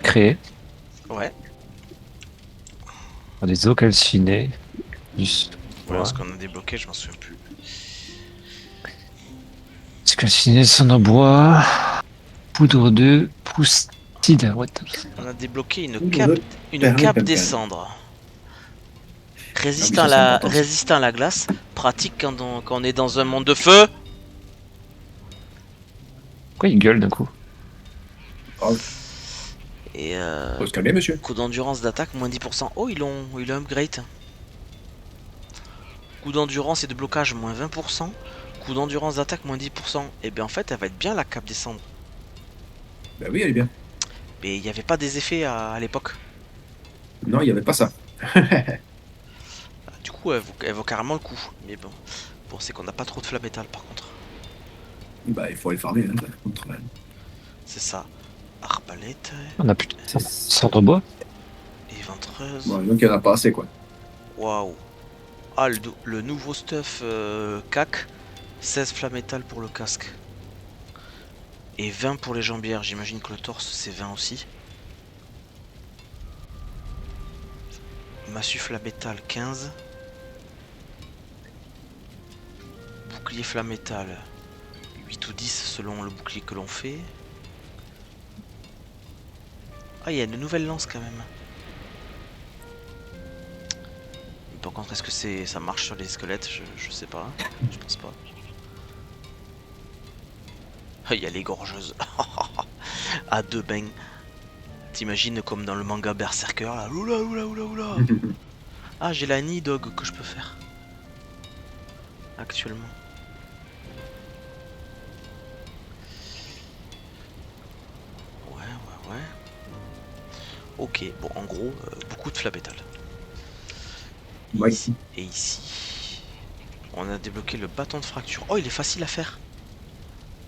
créé. Ouais. Des eaux calcinées. Ouais, ce qu'on a débloqué, je m'en souviens plus. Des calcinées, son en bois. Poudre de proustide. What the fuck. On a débloqué Poudre de une cape des perlimpinpin. cendres. Ah oui, ça c'est important ça. Résistant à la glace, pratique quand on est dans un monde de feu. Pourquoi il gueule d'un coup? Oh, Et faut se calmer, monsieur. coup d'endurance d'attaque, moins 10%. Oh, ils l'ont upgrade. Coup d'endurance et de blocage, moins 20%. Coup d'endurance d'attaque, moins 10%. Et bien en fait, elle va être bien la cape des cendres. Bah oui, elle est bien. Mais il n'y avait pas des effets à l'époque. Non, il n'y avait pas ça. Du coup, elle vaut carrément le coup. Mais bon, c'est qu'on n'a pas trop de flamme métal par contre. Bah, il faut aller farmer, hein, contre elle. C'est ça. Arbalète, On a plus de cendre bois. éventreuse. Bon, donc il n'y en a pas assez, quoi. Waouh. Ah, le nouveau stuff CAC. 16 flammes métal pour le casque. Et 20 pour les jambières. J'imagine que le torse c'est 20 aussi. Massue flamme métal 15. Bouclier flamme métal 8 ou 10 selon le bouclier que l'on fait. Ah, il y a une nouvelle lance quand même. Par contre, est-ce que ça marche sur les squelettes? Je sais pas. Je pense pas. Ah, il y a les gorgeuses. À deux bains. T'imagines comme dans le manga Berserker là. Oula oula oula oula. Ah, j'ai la Nidog que je peux faire. Actuellement. Ouais. Ok, bon en gros, beaucoup de flabétal. Ouais. Et ici, on a débloqué le bâton de fracture. Oh, il est facile à faire.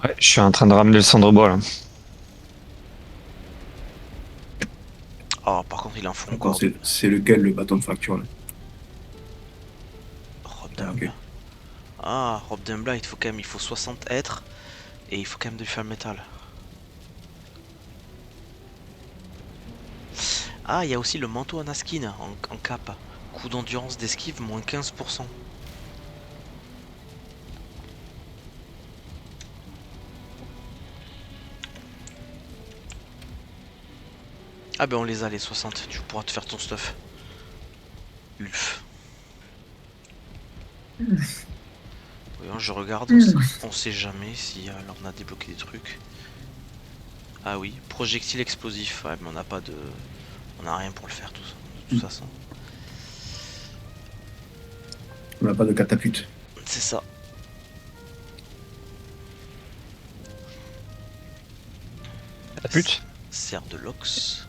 Ouais, je suis en train de ramener le cendre bois là. Oh, par contre, il en faut Attends, encore. c'est lequel le bâton de fracture là? Robe Ah, d'Umbla. ok. Ah, robe d'Umbla, il faut 60 êtres. Et il faut quand même du fer métal. Ah, il y a aussi le manteau Anaskin en cape. Coup d'endurance d'esquive, moins 15%. Ah ben on les a les 60, tu pourras te faire ton stuff. Ulf. Voyons, je regarde, on sait jamais si on a débloqué des trucs. Ah oui, projectile explosif, ouais mais on n'a pas de... On n'a rien pour le faire de toute façon. On n'a pas de catapulte. C'est ça. La pute. Serre de l'ox.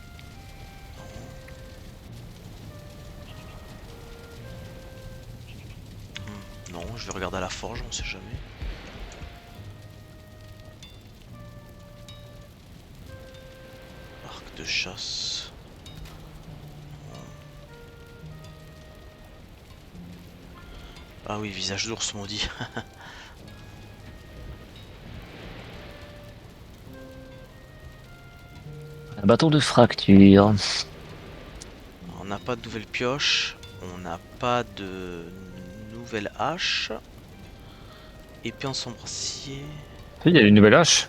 Non, je vais regarder à la forge, on sait jamais. Arc de chasse. Ah oui, visage d'ours maudit. Un bâton de fracture. On n'a pas de nouvelle pioche. On n'a pas de nouvelle hache. Épée en sombracier. Il y a une nouvelle hache.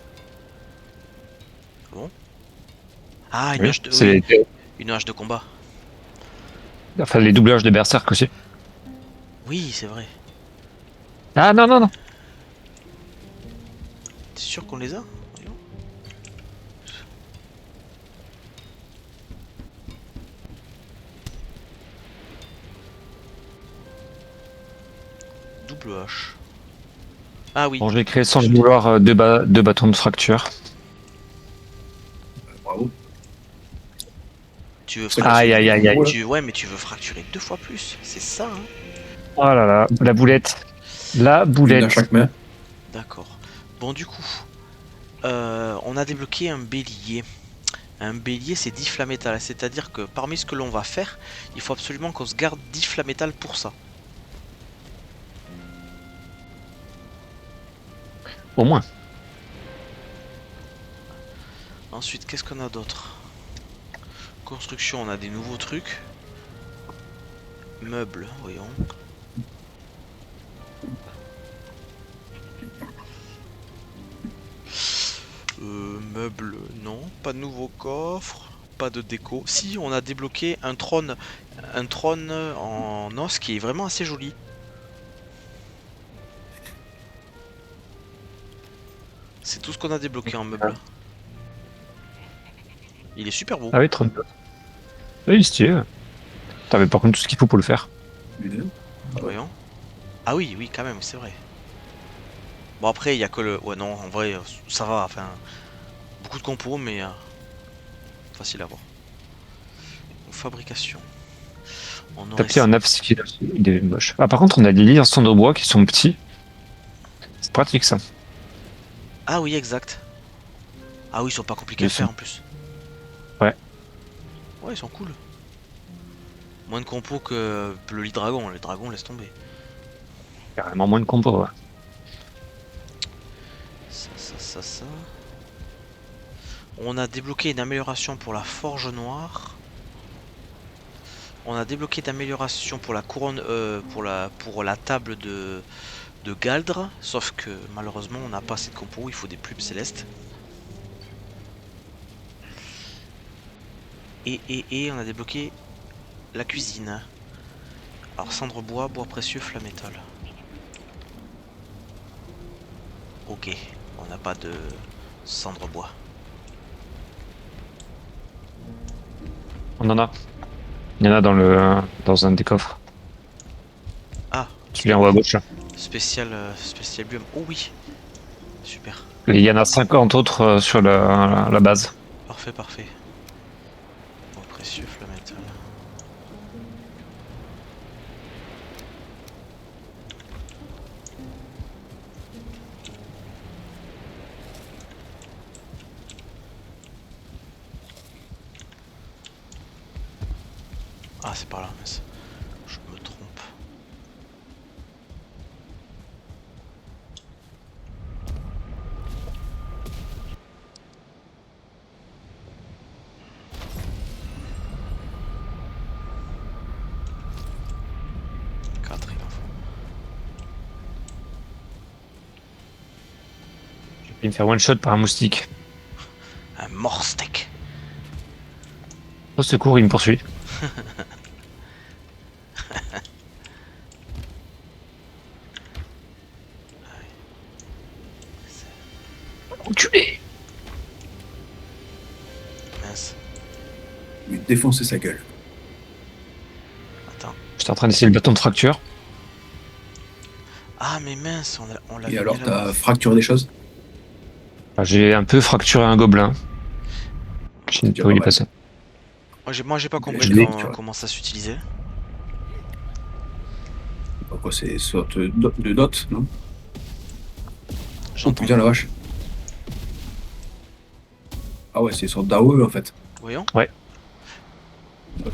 Bon. Ah, une Oui, hache de... c'est Oui, une hache de combat. enfin les doublages de Berserk aussi. Oui, c'est vrai. Ah non. T'es sûr qu'on les a? Voyons. Double hache. Ah oui. Bon, je vais créer sans le vouloir deux bâtons de fracture. Bravo. Tu veux Aïe, fracturer... aïe, aïe, aïe. Ouais, mais tu veux fracturer 2 fois plus. C'est ça, hein. Oh là là, la boulette. La Une à boulette. chaque main. D'accord. Bon, du coup, on a débloqué un bélier. Un bélier, c'est 10 flammes métal. C'est-à-dire que parmi ce que l'on va faire, il faut absolument qu'on se garde 10 flammes métal pour ça. Au moins. Ensuite, qu'est-ce qu'on a d'autre? Construction, on a des nouveaux trucs. Meubles, voyons. Meubles, non. Pas de nouveau coffre. Pas de déco. Si, on a débloqué un trône. Un trône en os qui est vraiment assez joli. C'est tout ce qu'on a débloqué en meubles. Il est super beau. Ah oui, 32. Oui, stylé. T'avais par contre tout ce qu'il faut pour le faire. Une. Voyons. Ah oui, oui, quand même, c'est vrai. Bon, après, il y a que le... Ouais, non, en vrai, ça va. Enfin, beaucoup de compos, mais facile à voir. Fabrication. On T'as aurait... pris un œuf, il est moche. Ah, par contre, on a des lits en cendre bois qui sont petits. C'est pratique ça. Ah oui, exact. Ah oui, ils sont pas compliqués à Ils faire sont- en plus. Ouais. Ouais, ils sont cool. Moins de compos que le lit dragon. Le dragon, laisse tomber. Carrément moins de compos. Ouais. Ça. On a débloqué une amélioration pour la forge noire. On a débloqué d'amélioration pour la couronne, pour la table de Galdre. Sauf que malheureusement, on n'a pas assez de compos. Il faut des plumes célestes. Et on a débloqué la cuisine. Alors cendre bois, bois précieux, flamme métal. Ok, on n'a pas de cendre bois. On en a. Il y en a dans un des coffres. Ah, Celui en haut à gauche là. spécial biome. Oh oui, super. Et il y en a 50 autres sur la base. Parfait. Bois précieux, flamme métal. Ah, c'est par là, mince. Je me trompe. Quatre, il en faut. Je vais me faire one shot par un moustique. Un morsteak. Au secours, il me poursuit. Enculé. Mince. Lui défoncer sa gueule. Attends. J'étais en train d'essayer le bâton de fracture. Ah, mais mince, on l'a Et alors, t'as fracturé des choses? Ah, j'ai un peu fracturé un gobelin. Je ne déjà peux pas y mal. passer. Moi, j'ai pas compris Je l'ai, tu vois. comment ça s'utilisait. Pourquoi c'est sorte de dot, non? Oh J'entends. putain la vache. Ah ouais, c'est une sorte d'AOE en fait. Voyons. Ouais,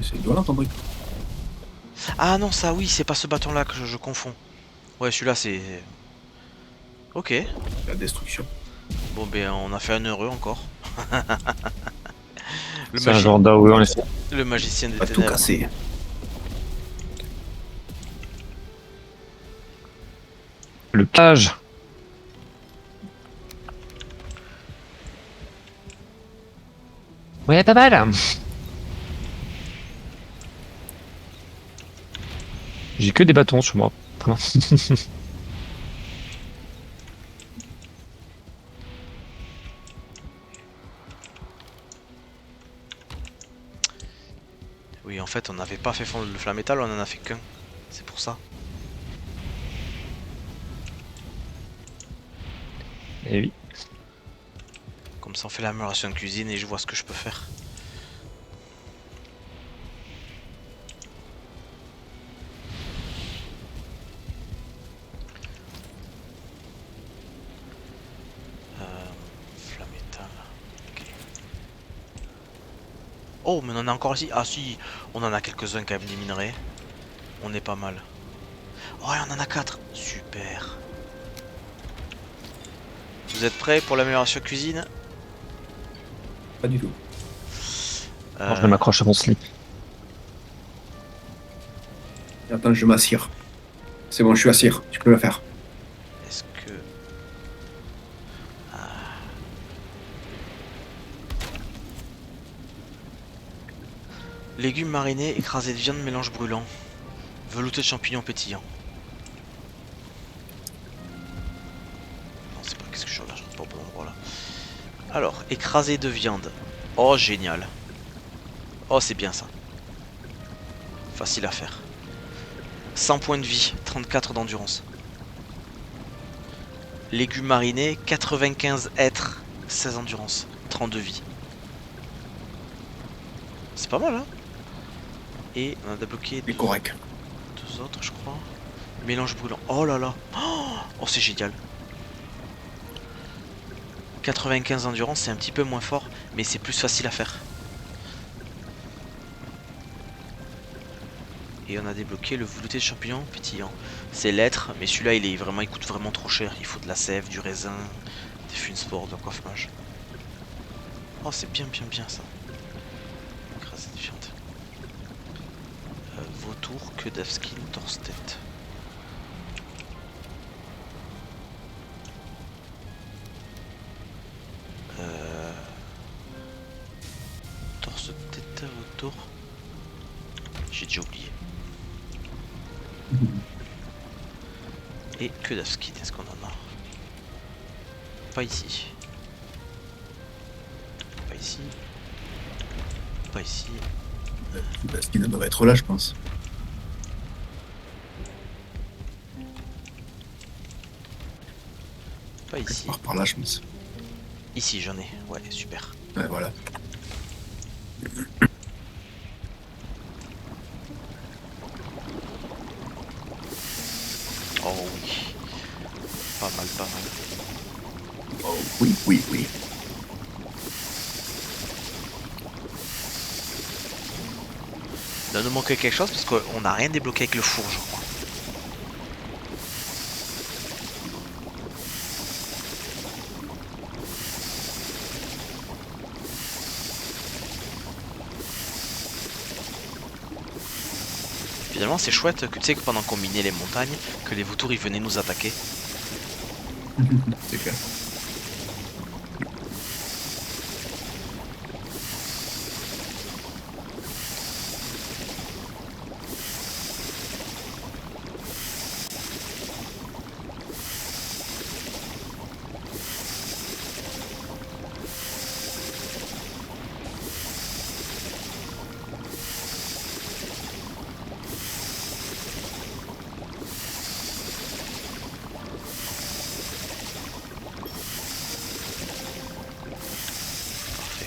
c'est violent ton truc. Ah non, ça oui, c'est pas ce bâton là que je confonds. Ouais, celui-là c'est... Ok. La destruction. Bon ben on a fait un heureux encore. C'est un genre d'AOE en effet. Le magicien des Pas tout ténèbres. casser. Le cage. Ouais, pas mal. J'ai que des bâtons sur moi. Vraiment. Oui, en fait on n'avait pas fait fondre le flamme métal, on en a fait qu'un. C'est pour ça. Et oui. Comme ça on fait l'amélioration de cuisine et je vois ce que je peux faire. Flamme métal. Ok. Oh, mais on en a encore ici. Ah si, on en a quelques-uns quand même des minerais. On est pas mal. Oh, on en a 4. Super. Vous êtes prêts pour l'amélioration cuisine? Pas du tout. Alors, je m'accroche à mon slip. Attends, je m'assire. C'est bon, je suis assis. Tu peux le faire. Est-ce que... Légumes marinés, écrasés de viande, mélange brûlant. Velouté de champignons pétillants. Non, c'est pas... Qu'est-ce que je regarde? Je rentre pas au bon endroit là. Alors, écrasé de viande. Oh, génial. Oh, c'est bien ça. Facile à faire. 100 points de vie, 34 d'endurance. Légumes marinés, 95 êtres, 16 endurance, 32 vie. C'est pas mal, hein? Et on a débloqué C'est correct. deux autres, je crois. Mélange brûlant. Oh là là. Oh, c'est génial. 95 endurance, c'est un petit peu moins fort, mais c'est plus facile à faire. Et on a débloqué le velouté de champignons pétillant. C'est l'être, mais celui-là il coûte vraiment trop cher. Il faut de la sève, du raisin, des funspores, de coiffage. Oh, c'est bien ça. Écrasé de viande. Vautour, queue d'Avskin, torse-tête. Torse-tête, vautour. J'ai déjà oublié. Et queue d'Avskin, est-ce qu'on en a? Pas ici. Pas ici. Pas ici. Ce qui devrait être là, je pense. Pas ici. Par là, je pense. Ici, j'en ai. Ouais, super. Ouais, voilà. Oh oui. Pas mal, pas mal. Oh, oui, oui, oui. Il doit nous manquer quelque chose parce qu'on n'a rien débloqué avec le four, je crois. Finalement, c'est chouette que tu sais que pendant qu'on minait les montagnes, que les vautours ils venaient nous attaquer. C'est clair. Parfait.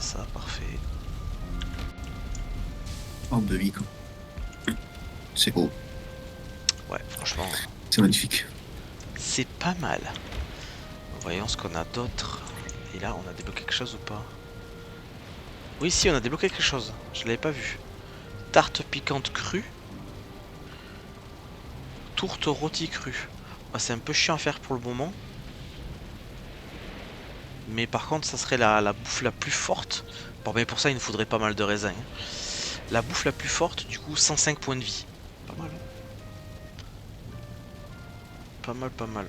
Ça, parfait. Forme de vie, quoi. C'est beau. Ouais, franchement, C'est magnifique. c'est pas mal. Voyons ce qu'on a d'autre. Et là, on a débloqué quelque chose ou pas? Oui, si, on a débloqué quelque chose. Je l'avais pas vu. Tarte piquante crue. Tourte rôtie crue. Ah, c'est un peu chiant à faire pour le moment. Mais par contre, ça serait la bouffe la plus forte. Bon, mais pour ça, il nous faudrait pas mal de raisins, hein. La bouffe la plus forte, du coup, 105 points de vie. Pas mal, hein. Pas mal, pas mal.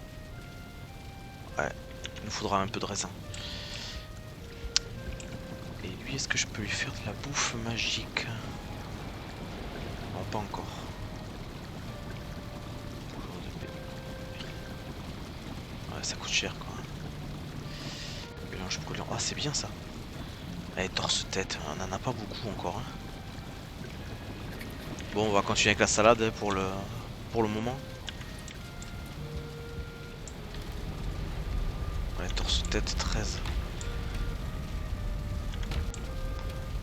Ouais, il nous faudra un peu de raisin. Et lui, est-ce que je peux lui faire de la bouffe magique? Non, pas encore. Ouais, ça coûte cher, quoi. Mélange brûlant. Ah, c'est bien ça. Allez, torse-tête, on n'en a pas beaucoup encore, hein. Bon, on va continuer avec la salade, hein, pour le moment. Ouais, torse-tête 13.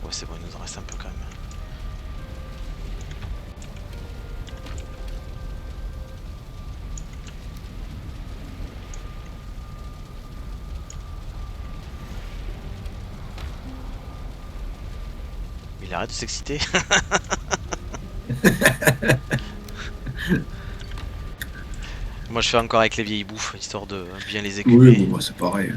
Ouais, c'est bon, il nous en reste un peu quand même. Il arrête de s'exciter. Moi je fais encore avec les vieilles bouffes, histoire de bien les Oui, écumer. bon, moi, c'est pareil.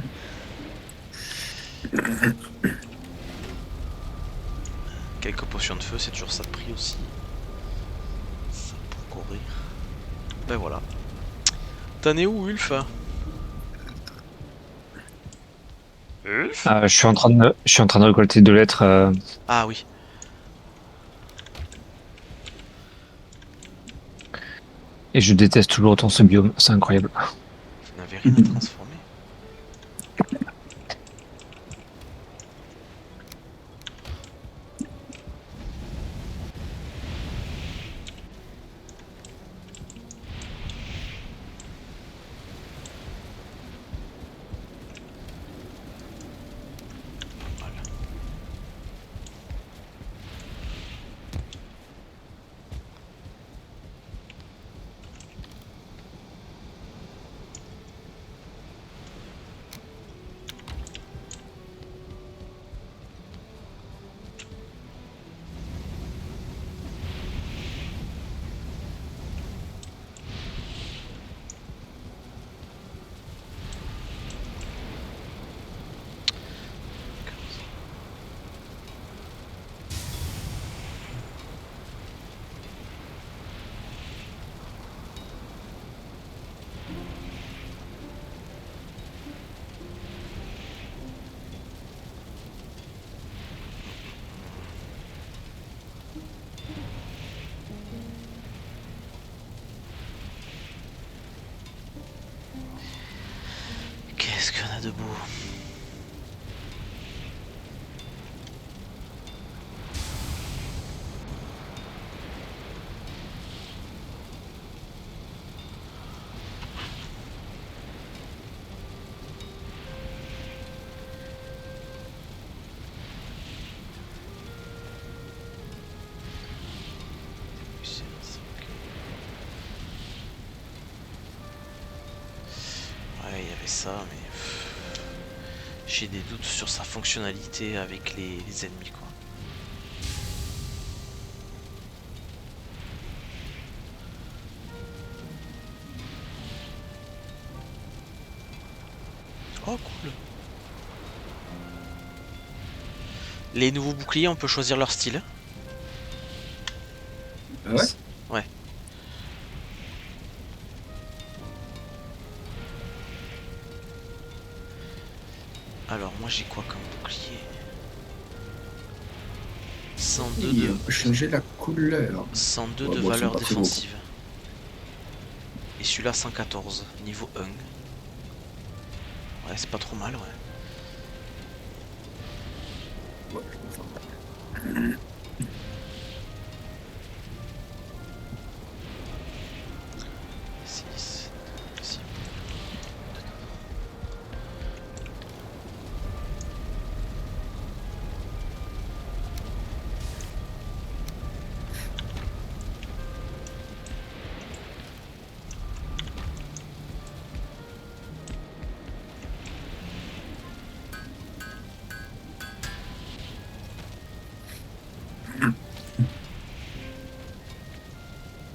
Quelques potions de feu, c'est toujours ça de prix aussi. Ça pour courir. Ben voilà. T'en es où, Ulf? Ulf? Je suis en train de récolter de l'être Ah oui. et je déteste toujours autant ce biome. C'est incroyable. Vous n'avez rien à transformer. Voilà. Qu'est-ce qu'on a de beau? Ouais, il y avait ça, mais j'ai des doutes sur sa fonctionnalité avec les ennemis, quoi. Oh, cool. Les nouveaux boucliers, on peut choisir leur style. Ah ouais? Ouais. Alors, moi j'ai quoi comme bouclier? 102 Et de, on peut changer la couleur. 102 Ouais, de bon, c'est valeur pas très beau. défensive. Et celui-là 114, niveau 1. Ouais, c'est pas trop mal, ouais. Ouais, je peux faire. 6, 6.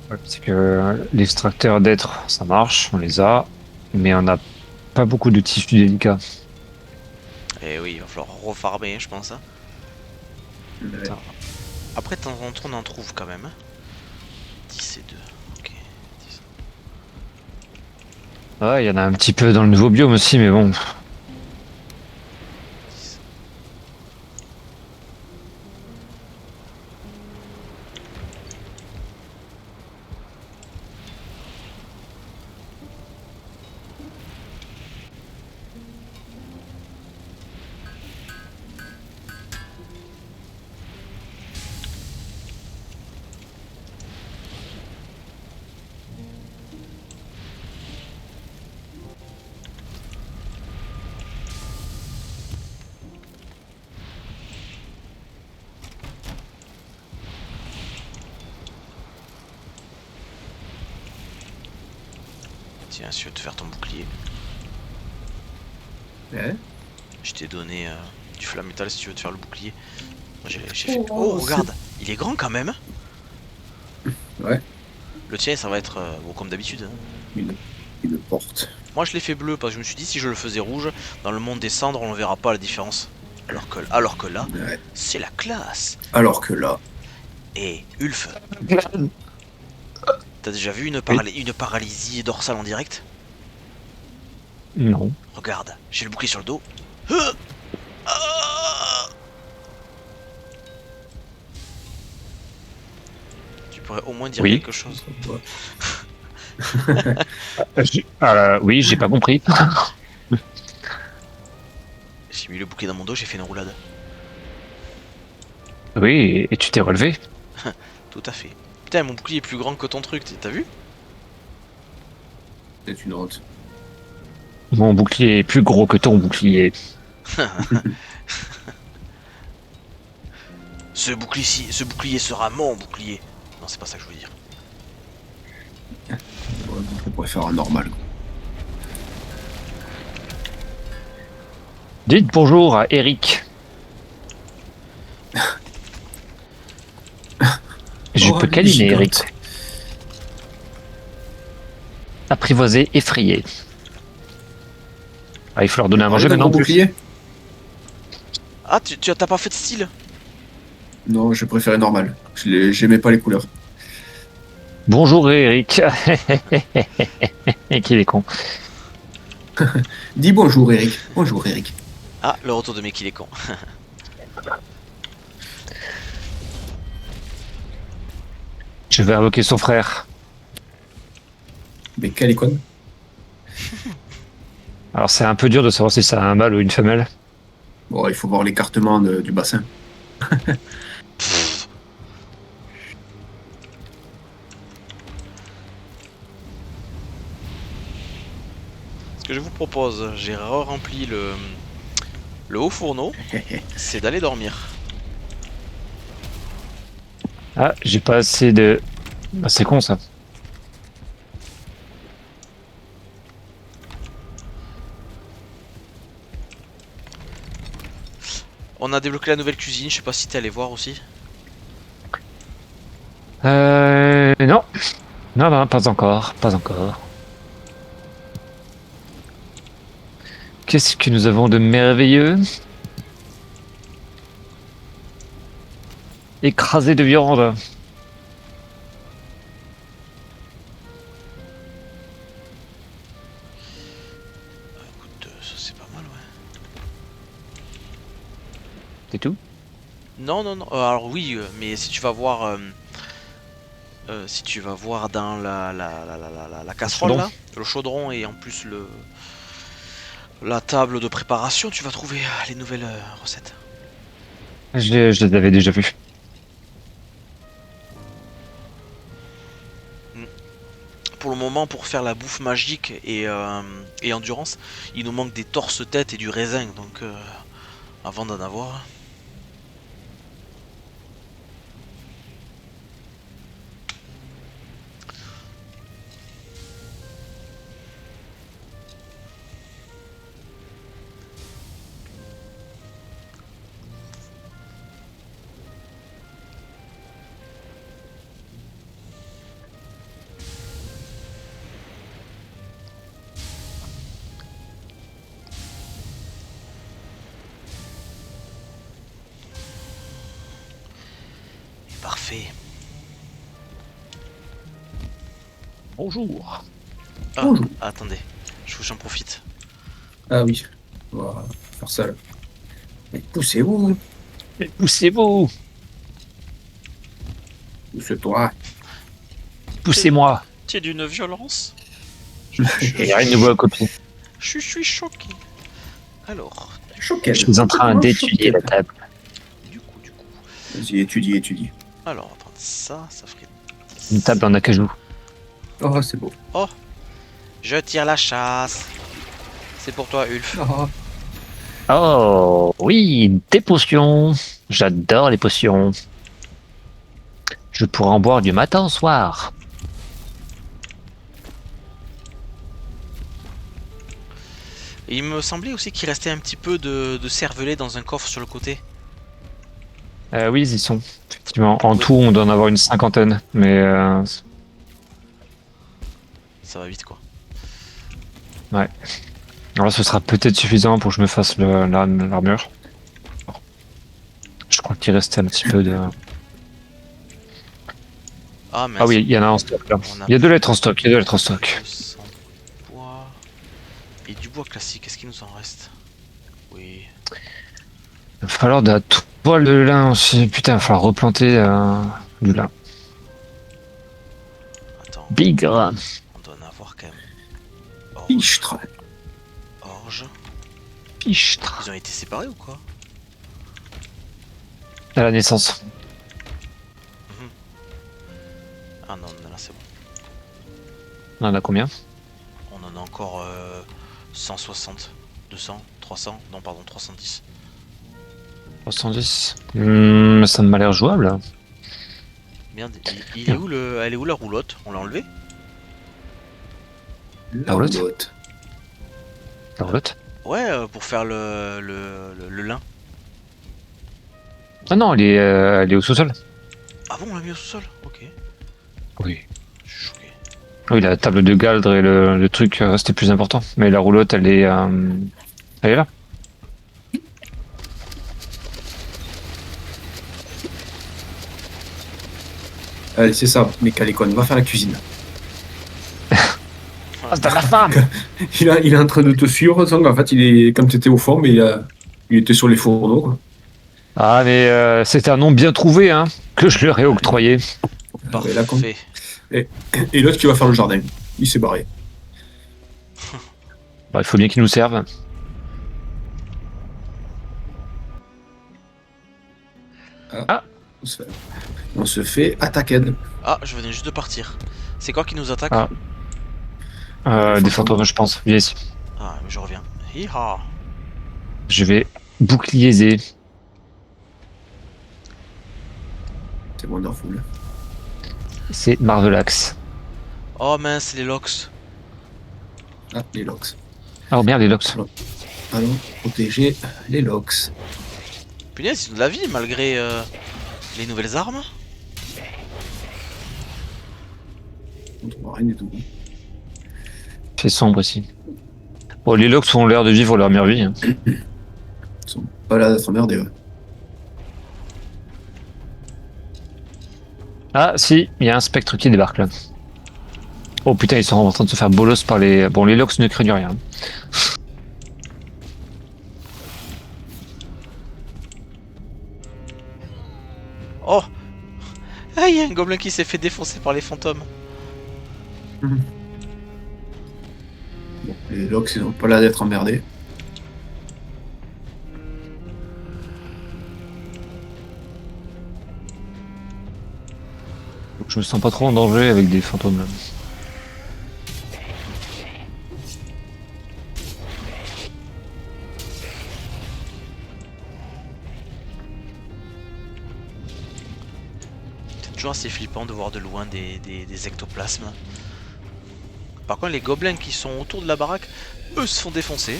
Ouais, parce que l'extracteur d'être, ça marche, on les a, mais on n'a pas beaucoup de tissus délicats. Et oui, il va falloir refarmer, je pense, hein. Ouais. Après, de temps en temps, on en trouve quand même, hein. 10 et 2. Ok. 10. Ouais, il y en a un petit peu dans le nouveau biome aussi, mais bon. 10. Tiens, si tu veux te faire ton bouclier. Ouais. Je t'ai donné du flamme métal si tu veux te faire le bouclier. Moi j'ai fait. Oh, Oh, regarde, il est grand quand même, hein. Ouais, Le tien, ça va être bon, comme d'habitude, hein. une, une porte. Moi, je l'ai fait bleu parce que je me suis dit, si je le faisais rouge, dans le monde des cendres, on ne verra pas la différence. Alors que là, Ouais. c'est la classe. Alors que là, Et Ulf, t'as déjà vu Oui. une paralysie dorsale en direct? Non. Regarde, j'ai le bouclier sur le dos. Huh. Ah. Tu pourrais au moins dire Oui. quelque chose. Oui, j'ai pas compris. J'ai mis le bouclier dans mon dos, j'ai fait une roulade. Oui, et tu t'es relevé. Tout à fait. Putain, mon bouclier est plus grand que ton truc, t'as vu? c'est une honte. Mon bouclier est plus gros que ton bouclier. Ce bouclier sera mon bouclier. Non, c'est pas ça que je veux dire. On pourrait faire un normal. Quoi. Dites bonjour à Eric. Je Oh, peux elle est câliner Eric. gigante. Apprivoisé, effrayé. Ah, il faut leur donner à manger Enlève un maintenant gros en plus. bouclier? Ah, t'as pas fait de style? Non, je préférais normal. J'aimais pas les couleurs. Bonjour Eric. Qu'il est con. Dis bonjour, Eric. Bonjour, Eric. Ah, le retour de mec, il est con. Je vais invoquer son frère. Mais quelle icône? Alors c'est un peu dur de savoir si c'est un mâle ou une femelle. Bon, il faut voir l'écartement du bassin. Pfff. Ce que je vous propose, j'ai re-rempli le haut fourneau, c'est d'aller dormir. Ah, j'ai pas assez de... Ah, c'est con ça. On a débloqué la nouvelle cuisine, je sais pas si t'es allé voir aussi. Non. Non, non, pas encore. Pas encore. Qu'est-ce que nous avons de merveilleux? Écrasé de viande. Écoute, ça c'est pas mal, ouais. C'est tout? Non, non, non, alors oui, mais si tu vas voir dans la casserole chaudron. là, le chaudron et en plus la table de préparation, tu vas trouver les nouvelles recettes. Je les avais déjà vus. Pour le moment, pour faire la bouffe magique et endurance, il nous manque des torses-têtes et du raisin, donc avant d'en avoir. Parfait. Bonjour. Ah, Bonjour. attendez, j'en profite. Ah oui, on va faire ça là. Mais poussez-vous, Poussez-vous. pousse-toi. Poussez-moi. T'es d'une violence. Et rien ne voit copie. Je suis choqué. Alors, Choquel. Je suis en train Oh, d'étudier choquel. la table. du coup. Vas-y, étudie, étudie. Alors, on va prendre ça, ça ferait... Une table en acajou. Oh, c'est beau. Oh, je tire la chasse. C'est pour toi, Ulf. Oh, Oh, oui, des potions. J'adore les potions. Je pourrais en boire du matin au soir. Et il me semblait aussi qu'il restait un petit peu de cervelet dans un coffre sur le côté. Oui, ils y sont. Effectivement. En tout, on doit en avoir une cinquantaine. Mais Ça va vite quoi. ouais. Alors là, ce sera peut-être suffisant pour que je me fasse l'armure. Je crois qu'il restait un petit peu de. Ah Ah mince. oui, il y en a en stock là. On a Il y a de plus lettres en stock. Il y a de lettres en stock. 200 bois. Et du bois classique, est-ce qu'il nous en reste? Oui. Il va falloir de la toile de lin aussi. Putain, il va falloir replanter du lin. Attends, Bigre. on doit en avoir quand même. Orge. Fichtre. Orge. Fichtre. Ils ont été séparés ou quoi? À la naissance. Ah non, là c'est bon. On en a combien? On en a encore 160, 200, 300, non pardon, 310. 310. Ça m'a l'air jouable. Merde, il est où elle est où la roulotte? On l'a enlevée? La roulotte. roulotte. La roulotte. Ouais, pour faire le lin. Ah non, elle est au sous-sol. Ah bon, on l'a mis au sous-sol? Ok. Oui. Je suis choqué. Oui, la table de Galdre et le truc restait plus important. Mais la roulotte, elle est là. Allez, c'est ça, mais Calicon, va faire la cuisine. Ah, c'est de la femme. Il est en train de te suivre, donc en fait, comme tu étais au fond, mais il était sur les fourneaux, quoi. Ah, mais c'était un nom bien trouvé, hein, que je leur ai octroyé. Ouais, là, con. Parfait. Et l'autre qui va faire le jardin. Il s'est barré. Bah, il faut bien qu'ils nous servent. Ah. On se fait attaquer. Ah, je venais juste de partir. C'est quoi qui nous attaque? Des fantômes, je pense. Viens ici. Ah, mais je reviens. Hi-ha. Je vais bouclier. C'est wonderful. C'est Marvelax. Oh mince, les locks. Ah, les locks. Oh merde, les locks. Allons protéger les locks. Punaise, ils ont de la vie malgré les nouvelles armes. On ne voit rien du tout. C'est sombre ici. Bon, les locks ont l'air de vivre leur meilleure vie. Hein. Ils sont pas là d'être emmerdés. Ouais. Ah, si, il y a un spectre qui débarque là. Oh putain, ils sont en train de se faire bolos par les. Bon, les locks ne craignent rien. Oh. Ah, il y a un gobelin qui s'est fait défoncer par les fantômes. Bon, les locks, ils ont pas l'air d'être emmerdés. Je me sens pas trop en danger avec des fantômes là. C'est toujours assez flippant de voir de loin des ectoplasmes. Par contre, les gobelins qui sont autour de la baraque, eux se font défoncer.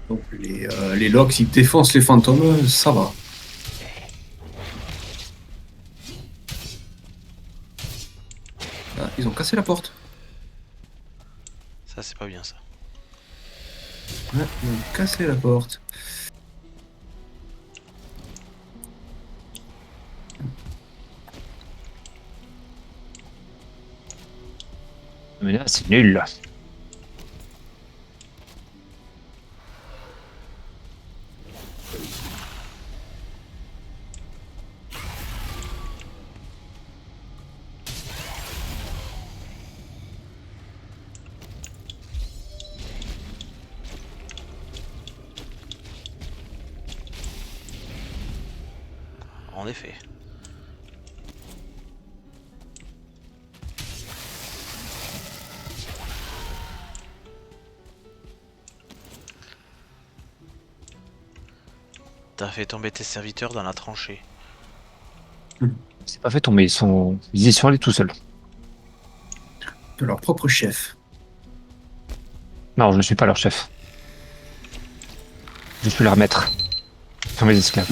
Donc les locks, ils défoncent les fantômes, ça va. Ah, ils ont cassé la porte. Ça, c'est pas bien ça. Ouais, ils ont cassé la porte. Mais là, c'est nul. En effet. T'as fait tomber tes serviteurs dans la tranchée. C'est pas fait tomber, ils y sont allés tout seuls. De leur propre chef. Non, je ne suis pas leur chef. Je suis leur maître. Sur mes esclaves.